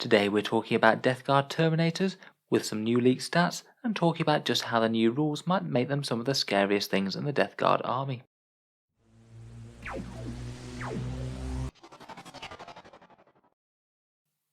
Today we're talking about Death Guard Terminators with some new leaked stats and talking about just how the new rules might make them some of the scariest things in the Death Guard army.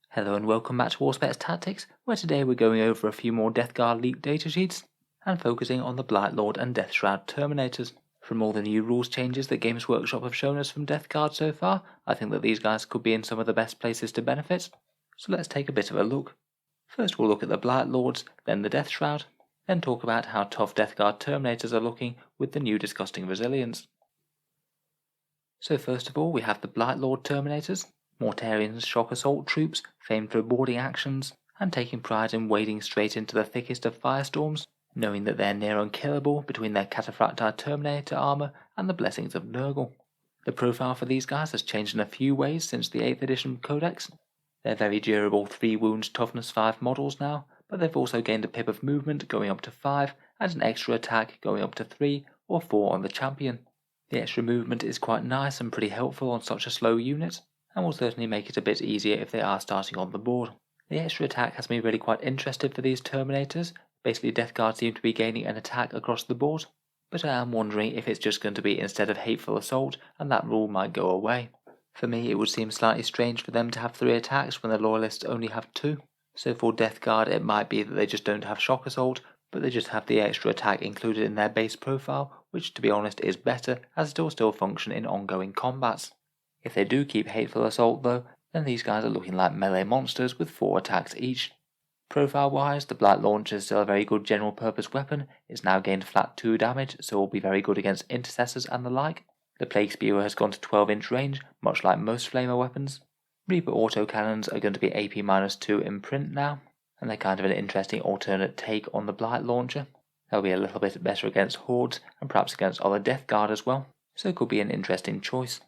Hello and welcome back to Auspex Tactics, where today we're going over a few more Death Guard leaked datasheets and focusing on the Blightlord and Deathshroud Terminators. From all the new rules changes that Games Workshop have shown us from Death Guard so far, I think that these guys could be in some of the best places to benefit. So let's take a bit of a look. First we'll look at the Blightlords, then the Deathshroud, then talk about how tough Death Guard Terminators are looking with the new Disgusting Resilience. So first of all we have the Blightlord Terminators, Mortarians shock assault troops, famed for boarding actions, and taking pride in wading straight into the thickest of firestorms, knowing that they're near unkillable between their Cataphracti Terminator armor and the blessings of Nurgle. The profile for these guys has changed in a few ways since the 8th edition codex. They're very durable 3 wounds toughness 5 models now, but they've also gained a pip of movement going up to 5 and an extra attack going up to 3 or 4 on the champion. The extra movement is quite nice and pretty helpful on such a slow unit, and will certainly make it a bit easier if they are starting on the board. The extra attack has me really quite interested for these Terminators. Basically Death Guard seem to be gaining an attack across the board, but I am wondering if it's just going to be instead of Hateful Assault and that rule might go away. For me it would seem slightly strange for them to have 3 attacks when the Loyalists only have 2. So for Death Guard it might be that they just don't have Shock Assault, but they just have the extra attack included in their base profile, which to be honest is better as it will still function in ongoing combats. If they do keep Hateful Assault though, then these guys are looking like melee monsters with 4 attacks each. Profile wise, the Blight Launcher is still a very good general purpose weapon. It's now gained flat 2 damage, so will be very good against intercessors and the like. The Plague Spewer has gone to 12-inch range, much like most flamer weapons. Reaper autocannons are going to be AP-2 in print now, and they're kind of an interesting alternate take on the Blight Launcher. They'll be a little bit better against hordes and perhaps against other Death Guard as well, so it could be an interesting choice.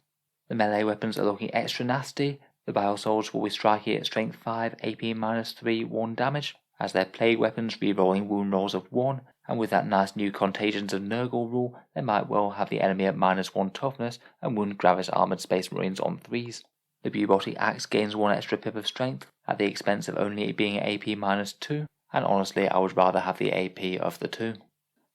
The melee weapons are looking extra nasty. The Bioswords will be striking at strength 5, AP-3, 1 damage, as their plague weapons re-rolling wound rolls of 1, and with that nice new Contagions of Nurgle rule, they might well have the enemy at -1 toughness and wound Gravis armoured Space Marines on 3s. The Bubotic Axe gains 1 extra pip of strength, at the expense of only being AP-2, and honestly I would rather have the AP of the 2.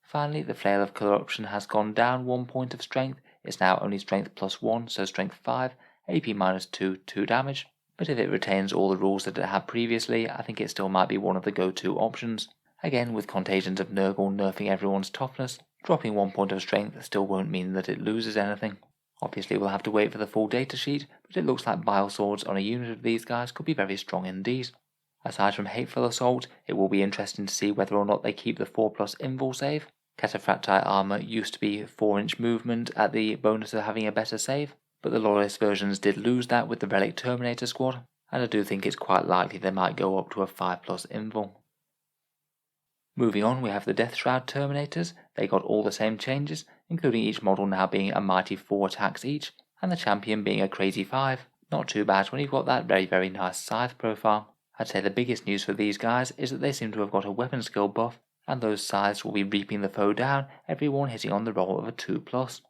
Finally, the Flail of Corruption has gone down 1 point of strength. It's now only strength +1, so strength 5, AP-2, 2 damage, but if it retains all the rules that it had previously, I think it still might be one of the go-to options. Again, with Contagions of Nurgle nerfing everyone's toughness, dropping 1 point of strength still won't mean that it loses anything. Obviously we'll have to wait for the full datasheet, but it looks like Bioswords on a unit of these guys could be very strong indeed. Aside from Hateful Assault, it will be interesting to see whether or not they keep the 4+ invul save. Cataphracti armor used to be 4-inch movement at the bonus of having a better save, but the Loyalist versions did lose that with the Relic Terminator squad, and I do think it's quite likely they might go up to a 5+ invul. Moving on, we have the Deathshroud Terminators. They got all the same changes, including each model now being a mighty 4 attacks each, and the champion being a crazy 5. Not too bad when you've got that very nice scythe profile. I'd say the biggest news for these guys is that they seem to have got a weapon skill buff, and those scythes will be reaping the foe down, everyone hitting on the roll of a 2+.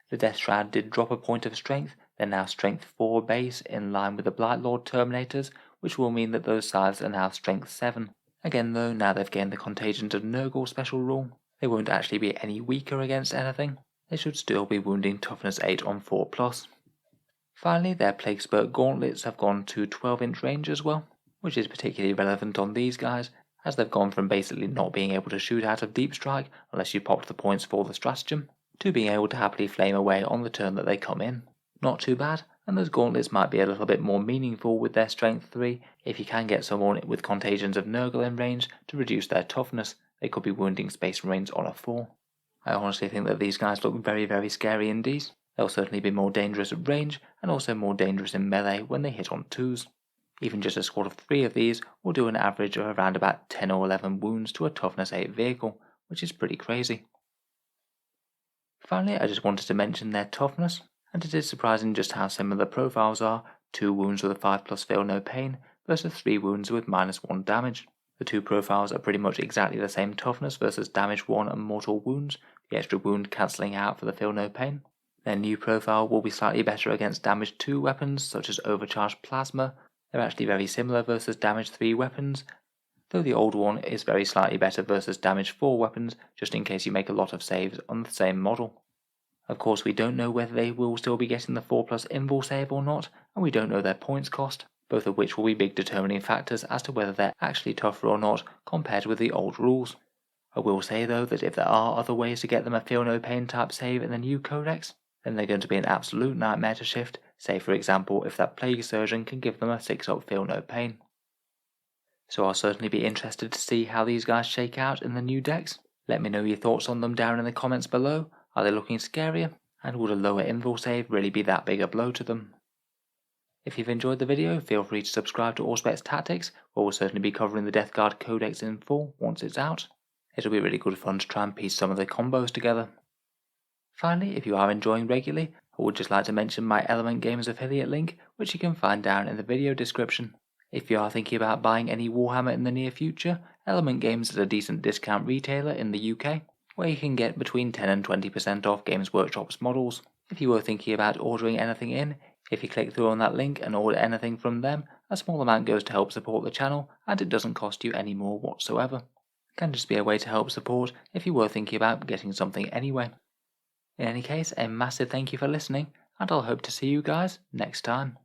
The Deathshroud did drop a point of strength, they're now strength 4 base in line with the Blightlord Terminators, which will mean that those scythes are now strength 7. Again though, now they've gained the Contagions of Nurgle special rule, they won't actually be any weaker against anything. They should still be wounding toughness 8 on 4+. Finally, their Plague Spurt Gauntlets have gone to 12-inch range as well, which is particularly relevant on these guys, as they've gone from basically not being able to shoot out of Deep Strike unless you popped the points for the stratagem, to being able to happily flame away on the turn that they come in. Not too bad, and those gauntlets might be a little bit more meaningful with their strength 3 if you can get someone with Contagions of Nurgle in range to reduce their toughness. They could be wounding Space Marines on a 4. I honestly think that these guys look very scary indeed. They'll certainly be more dangerous at range and also more dangerous in melee when they hit on 2s. Even just a squad of 3 of these will do an average of around about 10 or 11 wounds to a toughness 8 vehicle, which is pretty crazy. Finally, I just wanted to mention their toughness, and it is surprising just how similar the profiles are, 2 wounds with a 5+ feel no pain versus 3 wounds with -1 damage. The 2 profiles are pretty much exactly the same toughness versus damage 1 and mortal wounds, the extra wound cancelling out for the feel no pain. Their new profile will be slightly better against damage 2 weapons such as overcharged plasma, They're actually very similar versus damage 3 weapons, though the old one is very slightly better versus damage 4 weapons, just in case you make a lot of saves on the same model. Of course, we don't know whether they will still be getting the 4+ invul save or not, and we don't know their points cost, both of which will be big determining factors as to whether they're actually tougher or not compared with the old rules. I will say though that if there are other ways to get them a feel no pain type save in the new codex, then they're going to be an absolute nightmare to shift, say for example if that Plague Surgeon can give them a 6-up feel no pain. So I'll certainly be interested to see how these guys shake out in the new decks. Let me know your thoughts on them down in the comments below. Are they looking scarier? And would a lower invul save really be that big a blow to them? If you've enjoyed the video, feel free to subscribe to Auspex Tactics, where we'll certainly be covering the Death Guard Codex in full once it's out. It'll be really good fun to try and piece some of the combos together. Finally, if you are enjoying regularly, I would just like to mention my Element Games affiliate link, which you can find down in the video description. If you are thinking about buying any Warhammer in the near future, Element Games is a decent discount retailer in the UK, where you can get between 10 and 20% off Games Workshop's models. If you were thinking about ordering anything in, if you click through on that link and order anything from them, a small amount goes to help support the channel, and it doesn't cost you any more whatsoever. It can just be a way to help support if you were thinking about getting something anyway. In any case, a massive thank you for listening, and I'll hope to see you guys next time.